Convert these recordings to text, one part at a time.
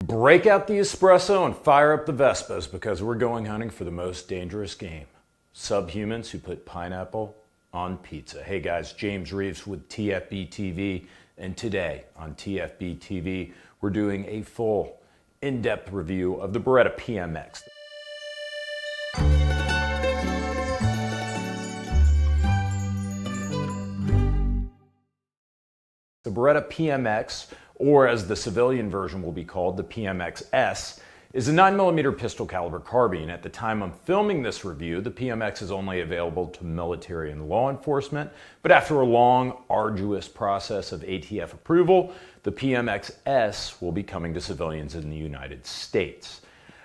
Break out the espresso and fire up the Vespas because we're going hunting for the most dangerous game. Subhumans who put pineapple on pizza. Hey guys, James Reeves with TFBTV, and today on TFBTV we're doing a full in-depth review of the Beretta PMX. The Beretta PMX, or as the civilian version will be called, the PMX-s, is a 9mm pistol caliber carbine. At the time I'm filming this review, the PMX is only available to military and law enforcement, but after a long, arduous process of ATF approval, the PMX-s will be coming to civilians in the United States.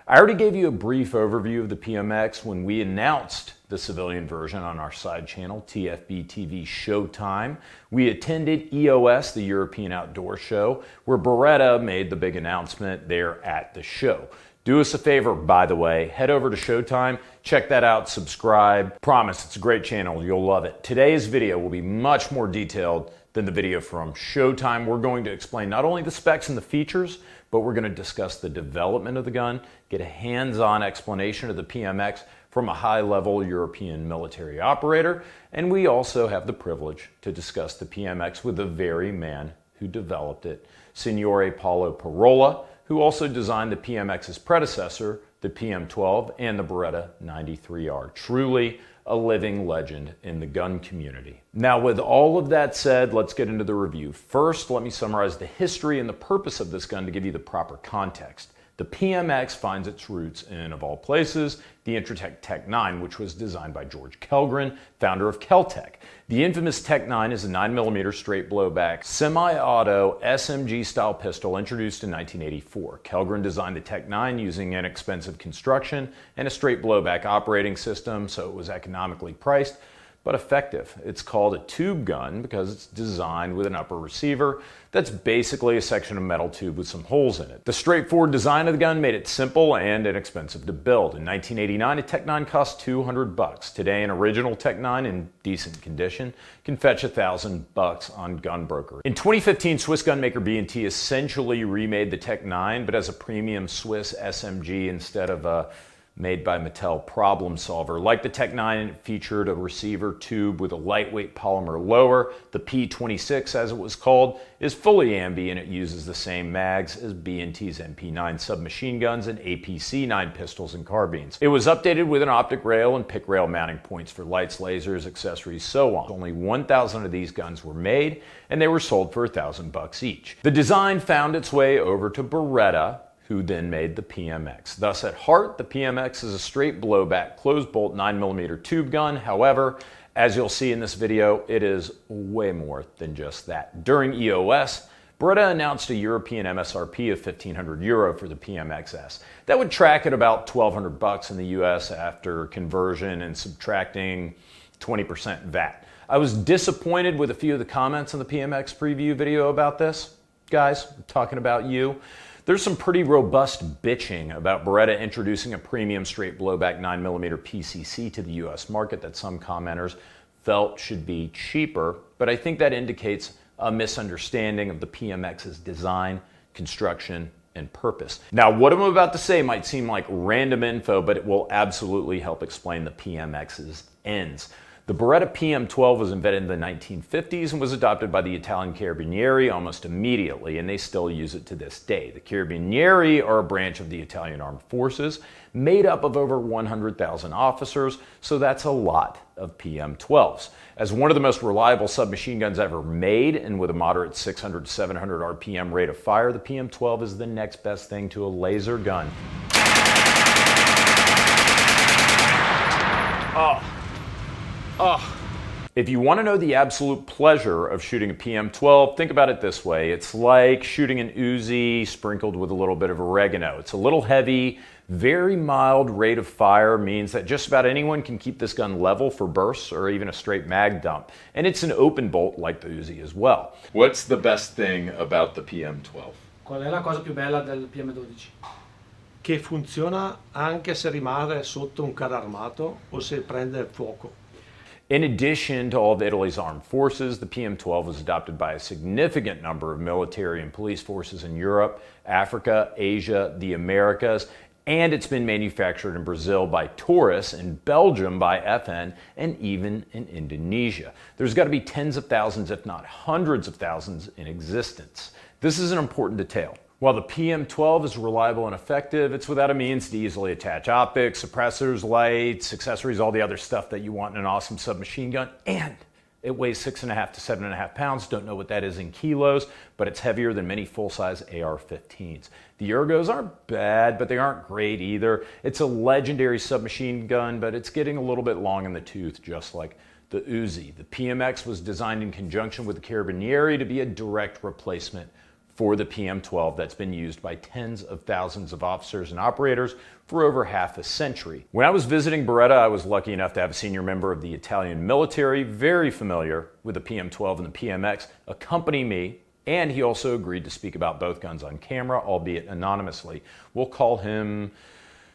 I already gave you a brief overview of the PMX when we announced the civilian version on our side channel, TFBTV Showtime. We attended EOS, the European Outdoor Show, where Beretta made the big announcement there at the show. Do us a favor, by the way, head over to Showtime, check that out, subscribe. Promise, it's a great channel, you'll love it. Today's video will be much more detailed than the video from Showtime. We're going to explain not only the specs and the features, but we're going to discuss the development of the gun, get a hands-on explanation of the PMX from a high-level European military operator, and we also have the privilege to discuss the PMX with the very man who developed it, Signore Paolo Parola, who also designed the PMX's predecessor, the PM12 and the Beretta 93R. Truly a living legend in the gun community. Now, with all of that said, let's get into the review. First, let me summarize the history and the purpose of this gun to give you the proper context. The PMX finds its roots in, of all places, the Intratec Tec-9, which was designed by George Kellgren, founder of Kel-Tec. The infamous Tec-9 is a 9mm straight blowback, semi-auto SMG-style pistol introduced in 1984. Kellgren designed the Tec-9 using inexpensive construction and a straight blowback operating system, so it was economically priced, but effective. It's called a tube gun because it's designed with an upper receiver that's basically a section of metal tube with some holes in it. The straightforward design of the gun made it simple and inexpensive to build. In 1989, a Tec-9 cost $200. Today, an original Tec-9 in decent condition can fetch $1,000 on Gunbroker. In 2015, Swiss gunmaker B&T essentially remade the Tec-9, but as a premium Swiss SMG instead of a made by Mattel problem solver. Like the Tec-9, it featured a receiver tube with a lightweight polymer lower. The P26, as it was called, is fully ambi and it uses the same mags as B&T's MP9 submachine guns and APC9 pistols and carbines. It was updated with an optic rail and pick rail mounting points for lights, lasers, accessories, so on. Only 1,000 of these guns were made and they were sold for $1,000 each. The design found its way over to Beretta, who then made the PMX. Thus, at heart, the PMX is a straight blowback, closed-bolt 9mm tube gun. However, as you'll see in this video, it is way more than just that. During EOS, Beretta announced a European MSRP of €1,500 for the PMX-s. That would track at about $1,200 in the US after conversion and subtracting 20% VAT. I was disappointed with a few of the comments in the PMX preview video about this. Guys, I'm talking about you. There's some pretty robust bitching about Beretta introducing a premium straight blowback 9mm PCC to the US market that some commenters felt should be cheaper, but I think that indicates a misunderstanding of the PMX's design, construction, and purpose. Now, what I'm about to say might seem like random info, but it will absolutely help explain the PMX's ends. The Beretta PM12 was invented in the 1950s and was adopted by the Italian Carabinieri almost immediately, and they still use it to this day. The Carabinieri are a branch of the Italian Armed Forces made up of over 100,000 officers, so that's a lot of PM12s. As one of the most reliable submachine guns ever made, and with a moderate 600 to 700 RPM rate of fire, the PM12 is the next best thing to a laser gun. If you want to know the absolute pleasure of shooting a PM12, think about it this way. It's like shooting an Uzi sprinkled with a little bit of oregano. It's a little heavy, very mild rate of fire means that just about anyone can keep this gun level for bursts or even a straight mag dump. And it's an open bolt like the Uzi as well. What's the best thing about the PM12? Qual è la cosa più bella del PM12? Che funziona anche se rimane sotto un carro armato o se prende fuoco. In addition to all of Italy's armed forces, the PM12 was adopted by a significant number of military and police forces in Europe, Africa, Asia, the Americas, and it's been manufactured in Brazil by Taurus, in Belgium by FN, and even in Indonesia. There's got to be tens of thousands, if not hundreds of thousands, in existence. This is an important detail. While the PM12 is reliable and effective, it's without a means to easily attach optics, suppressors, lights, accessories, all the other stuff that you want in an awesome submachine gun, and it weighs 6.5 to 7.5 pounds. Don't know what that is in kilos, but it's heavier than many full-size AR-15s. The ergos aren't bad, but they aren't great either. It's a legendary submachine gun, but it's getting a little bit long in the tooth, just like the Uzi. The PMX was designed in conjunction with the Carabinieri to be a direct replacement for the PM12 that's been used by tens of thousands of officers and operators for over half a century. When I was visiting Beretta, I was lucky enough to have a senior member of the Italian military, very familiar with the PM12 and the PMX, accompany me, and he also agreed to speak about both guns on camera, albeit anonymously. We'll call him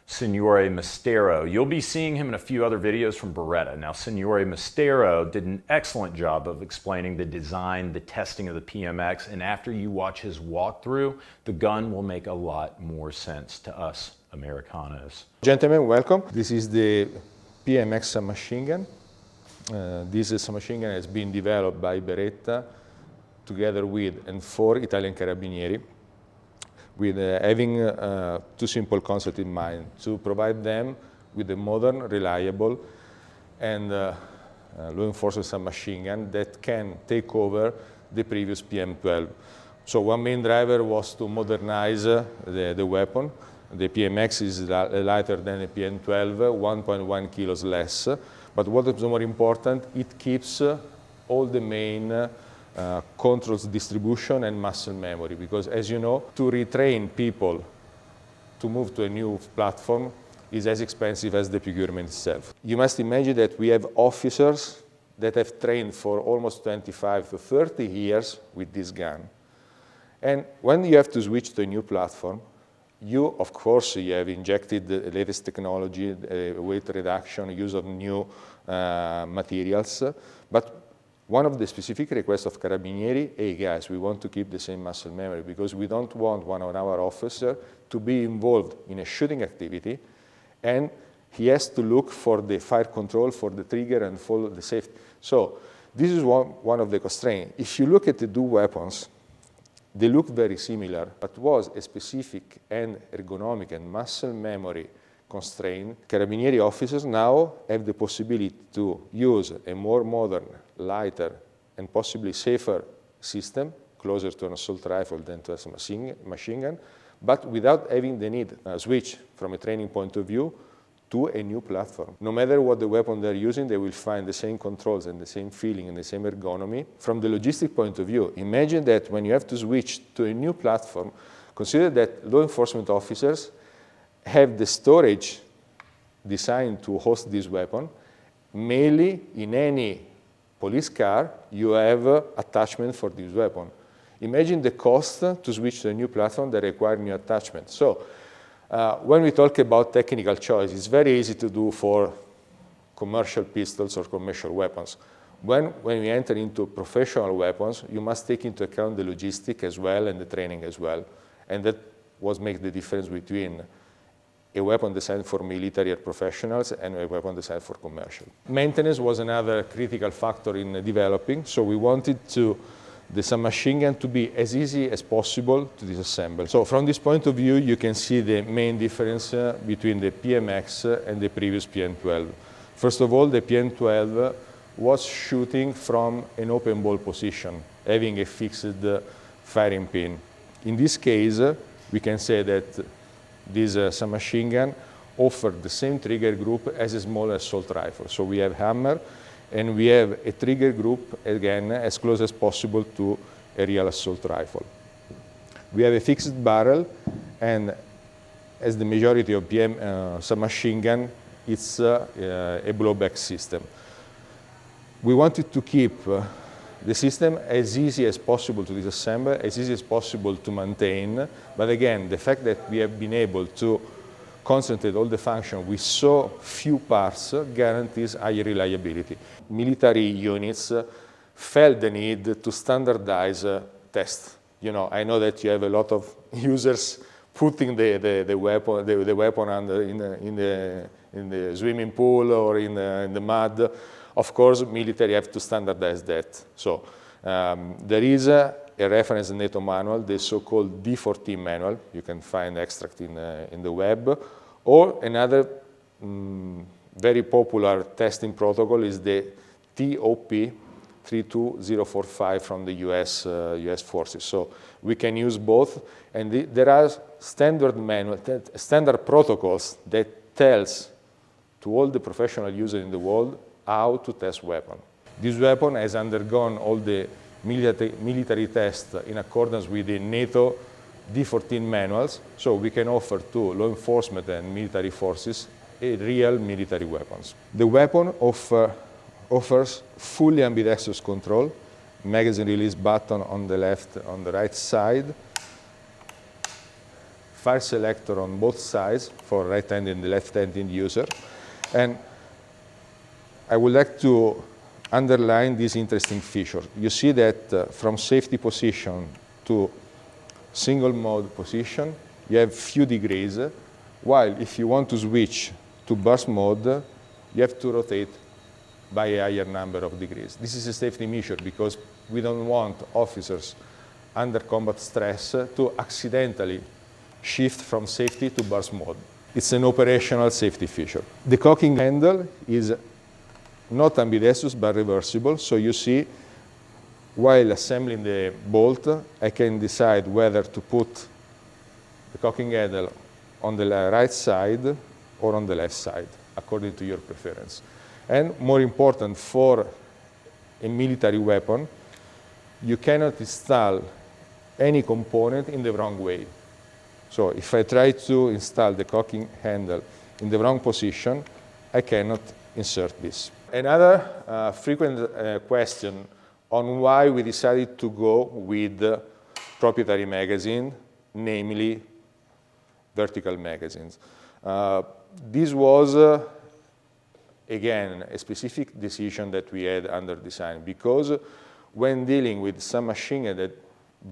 Signore Mistero. You'll be seeing him in a few other videos from Beretta. Now, Signore Mistero did an excellent job of explaining the design, the testing of the PMX, and after you watch his walkthrough, the gun will make a lot more sense to us Americanos. Gentlemen, welcome. This is the PMX submachine gun. This submachine gun has been developed by Beretta together with and for Italian Carabinieri, with having two simple concepts in mind: to provide them with a modern, reliable, and law enforcement submachine gun that can take over the previous PM12. So one main driver was to modernize the weapon. The PMX is lighter than the PM12, 1.1 kilos less. But what is more important, it keeps all the main controls distribution and muscle memory, because as you know, to retrain people to move to a new platform is as expensive as the procurement itself. You must imagine that we have officers that have trained for almost 25 to 30 years with this gun. And when you have to switch to a new platform, of course, you have injected the latest technology, weight reduction, use of new materials, but one of the specific requests of Carabinieri, hey guys, we want to keep the same muscle memory because we don't want one of our officers to be involved in a shooting activity and he has to look for the fire control, for the trigger and follow the safety. So this is one of the constraints. If you look at the two weapons, they look very similar, but was a specific and ergonomic and muscle memory constraint. Carabinieri officers now have the possibility to use a more modern, lighter, and possibly safer system, closer to an assault rifle than to a machine gun, but without having the need to switch from a training point of view to a new platform. No matter what the weapon they're using, they will find the same controls and the same feeling and the same ergonomy. From the logistic point of view, imagine that when you have to switch to a new platform, consider that law enforcement officers have the storage designed to host this weapon. Mainly in any police car, you have attachment for this weapon. Imagine the cost to switch to a new platform that requires new attachment. So when we talk about technical choice, it's very easy to do for commercial pistols or commercial weapons. When we enter into professional weapons, you must take into account the logistic as well and the training as well. And that what makes the difference between a weapon designed for military or professionals and a weapon designed for commercial. Maintenance was another critical factor in developing, so we wanted the submachine gun to be as easy as possible to disassemble. So from this point of view, you can see the main difference between the PMX and the previous PM12. First of all, the PM12 was shooting from an open ball position, having a fixed firing pin. In this case, we can say that this submachine gun offered the same trigger group as a small assault rifle. So we have hammer, and we have a trigger group, again, as close as possible to a real assault rifle. We have a fixed barrel, and as the majority of PM submachine gun, it's a blowback system. We wanted to keep the system as easy as possible to disassemble, as easy as possible to maintain, but again, the fact that we have been able to concentrate all the function with so few parts guarantees high reliability. Military units felt the need to standardize tests. You know, I know that you have a lot of users putting the weapon under in the swimming pool or in the mud. Of course, military have to standardize that. So there is a reference NATO manual, the so-called D14 manual. You can find extract in the web. Or another very popular testing protocol is the TOP 32045 from the US forces. So we can use both, and there are standard protocols that tells to all the professional users in the world how to test weapon. This weapon has undergone all the military tests in accordance with the NATO D14 manuals, so we can offer to law enforcement and military forces real military weapons. The weapon offers fully ambidextrous control, magazine release button on the left, on the right side, fire selector on both sides for right-handed and left-handed user. And I would like to underline this interesting feature. You see that from safety position to single mode position, you have few degrees, while if you want to switch to burst mode, you have to rotate by a higher number of degrees. This is a safety measure because we don't want officers under combat stress to accidentally shift from safety to burst mode. It's an operational safety feature. The cocking handle is not ambidextrous but reversible, so you see while assembling the bolt, I can decide whether to put the cocking handle on the right side or on the left side, according to your preference. And more important, for a military weapon, you cannot install any component in the wrong way. So if I try to install the cocking handle in the wrong position, I cannot insert this. Another frequent question on why we decided to go with proprietary magazine, namely vertical magazines. This was, again, a specific decision that we had under design, because when dealing with some machine gun that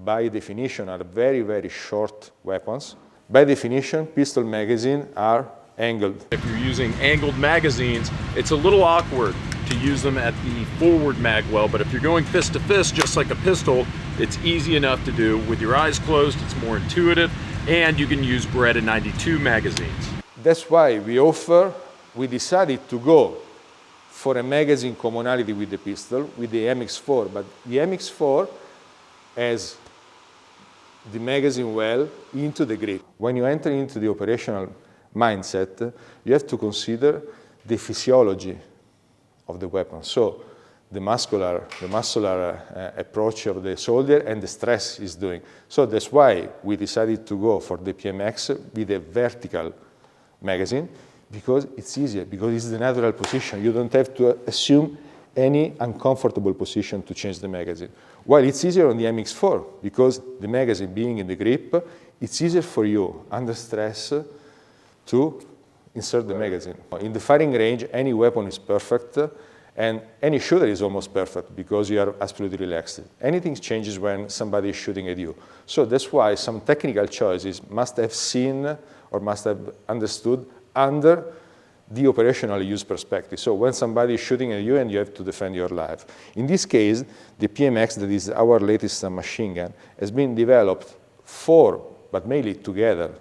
by definition are very, very short weapons, by definition, pistol magazines are angled. If you're using angled magazines, it's a little awkward to use them at the forward mag well, but if you're going fist to fist, just like a pistol, it's easy enough to do with your eyes closed. It's more intuitive, and you can use Beretta 92 magazines. That's why we decided to go for a magazine commonality with the pistol, with the MX4, but the MX4 has the magazine well into the grip. When you enter into the operational mindset, you have to consider the physiology of the weapon. So the muscular approach of the soldier and the stress is doing. So that's why we decided to go for the PMX with a vertical magazine, because it's easier, because it's the natural position. You don't have to assume any uncomfortable position to change the magazine. While it's easier on the MX4, because the magazine being in the grip, it's easier for you under stress to insert the magazine. In the firing range, any weapon is perfect, and any shooter is almost perfect because you are absolutely relaxed. Anything changes when somebody is shooting at you. So that's why some technical choices must have seen or must have understood under the operational use perspective. So when somebody is shooting at you and you have to defend your life. In this case, the PMX, that is our latest machine gun, has been developed for, but mainly together,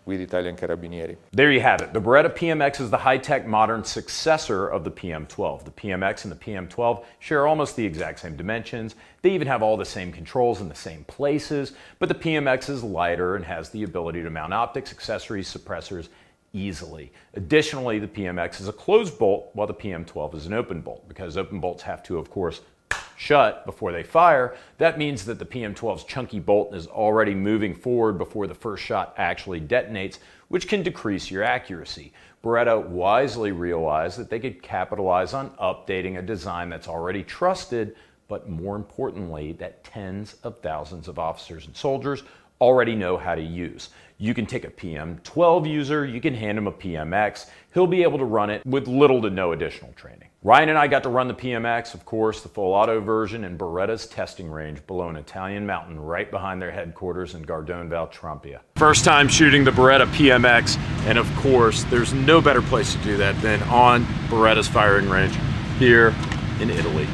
with Italian Carabinieri. There you have it. The Beretta PMX is the high-tech modern successor of the PM12. The PMX and the PM12 share almost the exact same dimensions. They even have all the same controls in the same places, but the PMX is lighter and has the ability to mount optics, accessories, suppressors easily. Additionally, the PMX is a closed bolt while the PM12 is an open bolt. Because open bolts have to, of course, shut before they fire, that means that the PM12's chunky bolt is already moving forward before the first shot actually detonates, which can decrease your accuracy. Beretta wisely realized that they could capitalize on updating a design that's already trusted, but more importantly, that tens of thousands of officers and soldiers already know how to use. You can take a PM12 user, you can hand him a PMX, he'll be able to run it with little to no additional training. Ryan and I got to run the PMX, of course, the full auto version in Beretta's testing range below an Italian mountain right behind their headquarters in Gardone Val Trompia. First time shooting the Beretta PMX, and of course, there's no better place to do that than on Beretta's firing range here in Italy.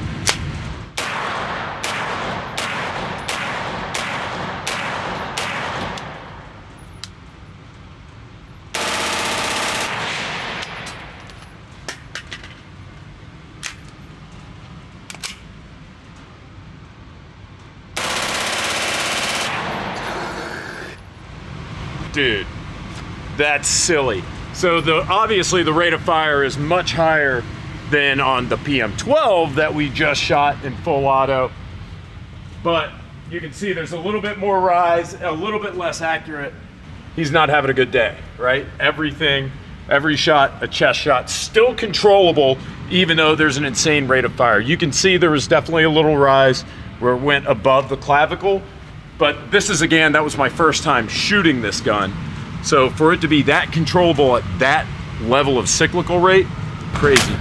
Dude, that's silly. So obviously the rate of fire is much higher than on the PM12 that we just shot in full auto. But you can see there's a little bit more rise, a little bit less accurate. He's not having a good day, right? Every shot, a chest shot, still controllable, even though there's an insane rate of fire. You can see there was definitely a little rise where it went above the clavicle. But this is, again, that was my first time shooting this gun. So for it to be that controllable at that level of cyclical rate, crazy.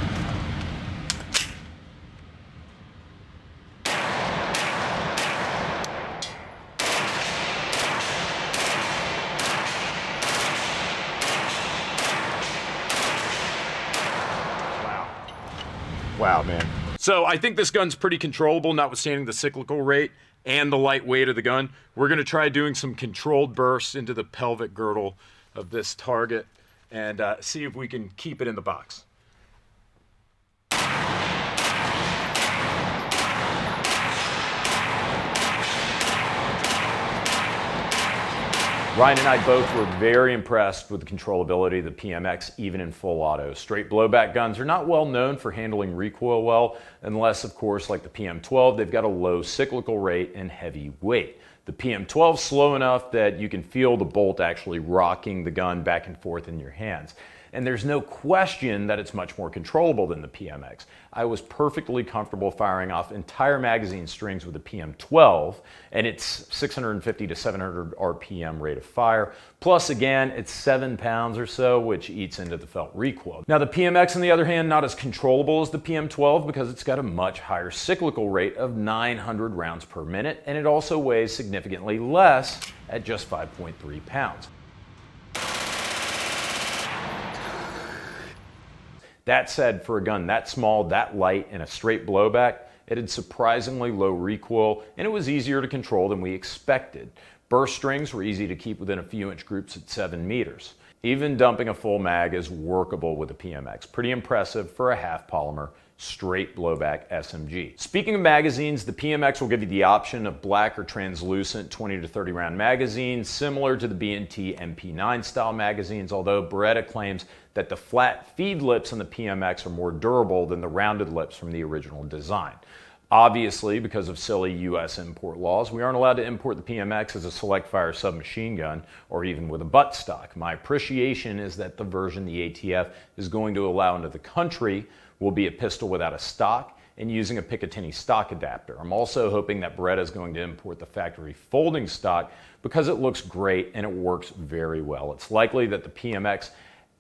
Wow, man. So I think this gun's pretty controllable, notwithstanding the cyclical rate and the light weight of the gun. We're gonna try doing some controlled bursts into the pelvic girdle of this target and see if we can keep it in the box. Ryan and I both were very impressed with the controllability of the PMX, even in full auto. Straight blowback guns are not well known for handling recoil well, unless, of course, like the PM12, they've got a low cyclical rate and heavy weight. The PM12 is slow enough that you can feel the bolt actually rocking the gun back and forth in your hands. And there's no question that it's much more controllable than the PMX. I was perfectly comfortable firing off entire magazine strings with the PM12, and it's 650 to 700 RPM rate of fire. Plus, again, it's 7 pounds or so, which eats into the felt recoil. Now, the PMX, on the other hand, not as controllable as the PM12 because it's got a much higher cyclical rate of 900 rounds per minute, and it also weighs significantly less at just 5.3 pounds. That said, for a gun that small, that light, and a straight blowback, it had surprisingly low recoil, and it was easier to control than we expected. Burst strings were easy to keep within a few inch groups at 7 meters. Even dumping a full mag is workable with a PMX. Pretty impressive for a half polymer, straight blowback SMG. Speaking of magazines, the PMX will give you the option of black or translucent 20 to 30 round magazines, similar to the B&T MP9 style magazines, although Beretta claims that the flat feed lips on the PMX are more durable than the rounded lips from the original design. Obviously, because of silly US import laws, we aren't allowed to import the PMX as a select fire submachine gun or even with a butt stock. My appreciation is that the version the ATF is going to allow into the country will be a pistol without a stock and using a Picatinny stock adapter. I'm also hoping that Beretta is going to import the factory folding stock because it looks great and it works very well. It's likely that the PMX,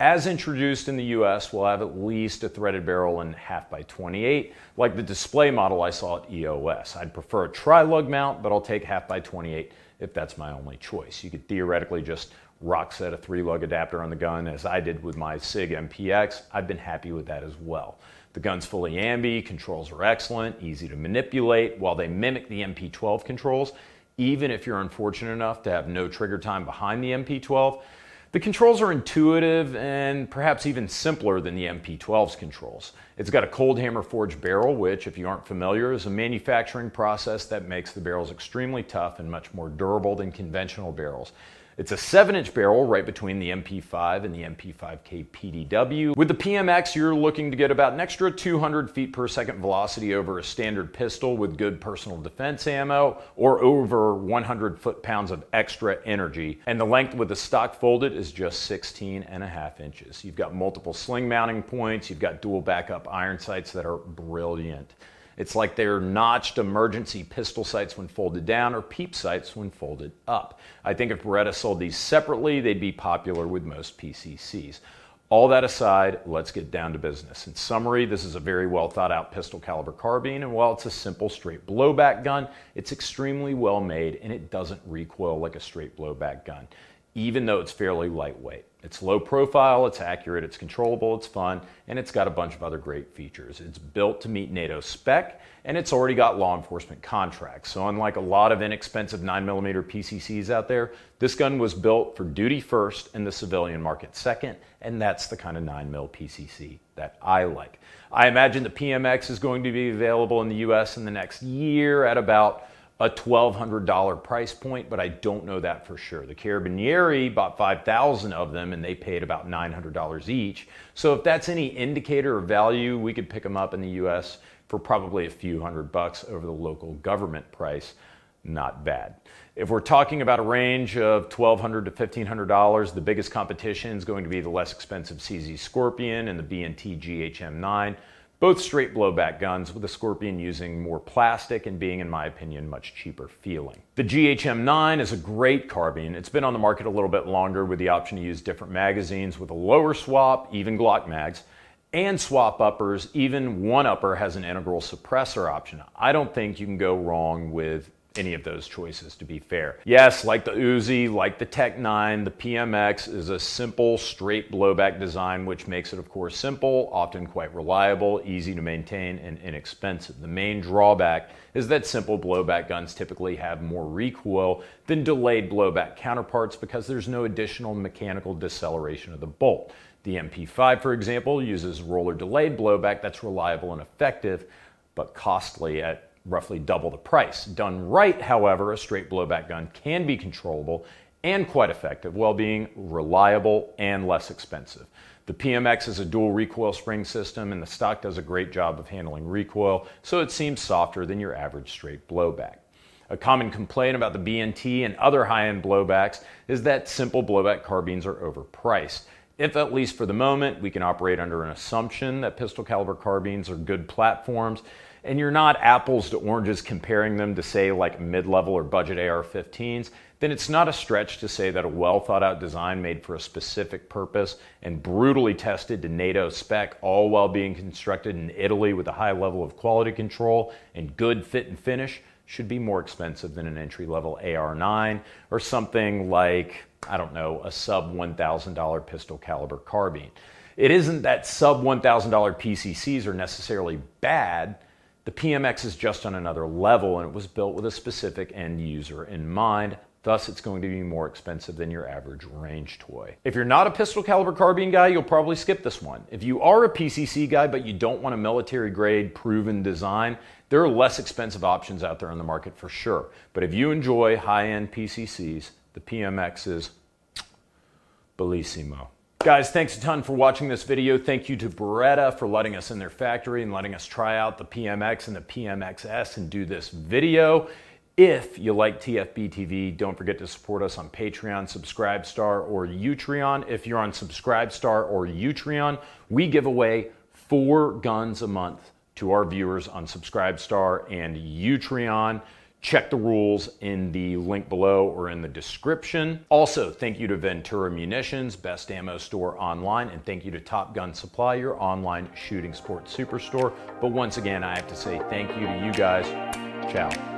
as introduced in the US, will have at least a threaded barrel in 1/2x28, like the display model I saw at EOS. I'd prefer a tri-lug mount, but I'll take 1/2x28 if that's my only choice. You could theoretically just rock set a 3-lug adapter on the gun, as I did with my SIG MPX. I've been happy with that as well. The gun's fully ambi, controls are excellent, easy to manipulate, while they mimic the MP12 controls. Even if you're unfortunate enough to have no trigger time behind the MP12, the controls are intuitive and perhaps even simpler than the MP12's controls. It's got a cold hammer forged barrel, which, if you aren't familiar, is a manufacturing process that makes the barrels extremely tough and much more durable than conventional barrels. It's a 7-inch barrel right between the MP5 and the MP5K PDW. With the PMX, you're looking to get about an extra 200 feet per second velocity over a standard pistol with good personal defense ammo, or over 100 foot-pounds of extra energy. And the length with the stock folded is just 16.5 inches. You've got multiple sling mounting points, you've got dual backup iron sights that are brilliant. It's like they're notched emergency pistol sights when folded down or peep sights when folded up. I think if Beretta sold these separately, they'd be popular with most PCCs. All that aside, let's get down to business. In summary, this is a very well thought out pistol caliber carbine, and while it's a simple straight blowback gun, it's extremely well made and it doesn't recoil like a straight blowback gun, even though it's fairly lightweight. It's low profile, it's accurate, it's controllable, it's fun, and it's got a bunch of other great features. It's built to meet NATO spec, and it's already got law enforcement contracts. So unlike a lot of inexpensive 9mm PCCs out there, this gun was built for duty first and the civilian market second, and that's the kind of 9mm PCC that I like. I imagine the PMX is going to be available in the US in the next year at about a $1,200 price point, but I don't know that for sure. The Carabinieri bought 5,000 of them and they paid about $900 each. So if that's any indicator of value, we could pick them up in the US for probably a few $100 over the local government price. Not bad. If we're talking about a range of $1,200 to $1,500, the biggest competition is going to be the less expensive CZ Scorpion and the B&T GHM9. Both straight blowback guns, with the Scorpion using more plastic and being, in my opinion, much cheaper feeling. The GHM9 is a great carbine. It's been on the market a little bit longer with the option to use different magazines with a lower swap, even Glock mags, and swap uppers. Even one upper has an integral suppressor option. I don't think you can go wrong with any of those choices, to be fair. Yes, like the Uzi, like the Tec-9, the PMX is a simple, straight blowback design, which makes it, of course, simple, often quite reliable, easy to maintain, and inexpensive. The main drawback is that simple blowback guns typically have more recoil than delayed blowback counterparts because there's no additional mechanical deceleration of the bolt. The MP5, for example, uses roller delayed blowback that's reliable and effective, but costly at roughly double the price. Done right, however, a straight blowback gun can be controllable and quite effective while being reliable and less expensive. The PMX is a dual recoil spring system and the stock does a great job of handling recoil, so it seems softer than your average straight blowback. A common complaint about the B&T and other high-end blowbacks is that simple blowback carbines are overpriced. If, at least for the moment, we can operate under an assumption that pistol caliber carbines are good platforms, and you're not apples to oranges comparing them to, say, like mid-level or budget AR-15s, then it's not a stretch to say that a well-thought-out design made for a specific purpose and brutally tested to NATO spec, all while being constructed in Italy with a high level of quality control and good fit and finish, should be more expensive than an entry-level AR-9 or something like, I don't know, a sub-$1,000 pistol caliber carbine. It isn't that sub-$1,000 PCCs are necessarily bad. The PMX is just on another level and it was built with a specific end user in mind. Thus, it's going to be more expensive than your average range toy. If you're not a pistol caliber carbine guy, you'll probably skip this one. If you are a PCC guy, but you don't want a military grade proven design, there are less expensive options out there on the market for sure. But if you enjoy high-end PCCs, the PMX is bellissimo. Guys, thanks a ton for watching this video. Thank you to Beretta for letting us in their factory and letting us try out the PMX and the PMX-s and do this video. If you like TFBTV, don't forget to support us on Patreon, Subscribestar, or Utreon. If you're on Subscribestar or Utreon, we give away 4 guns a month to our viewers on Subscribestar and Utreon. Check the rules in the link below or in the description. Also, thank you to Ventura Munitions, best ammo store online, and thank you to Top Gun Supply, your online shooting sports superstore. But once again, I have to say thank you to you guys. Ciao.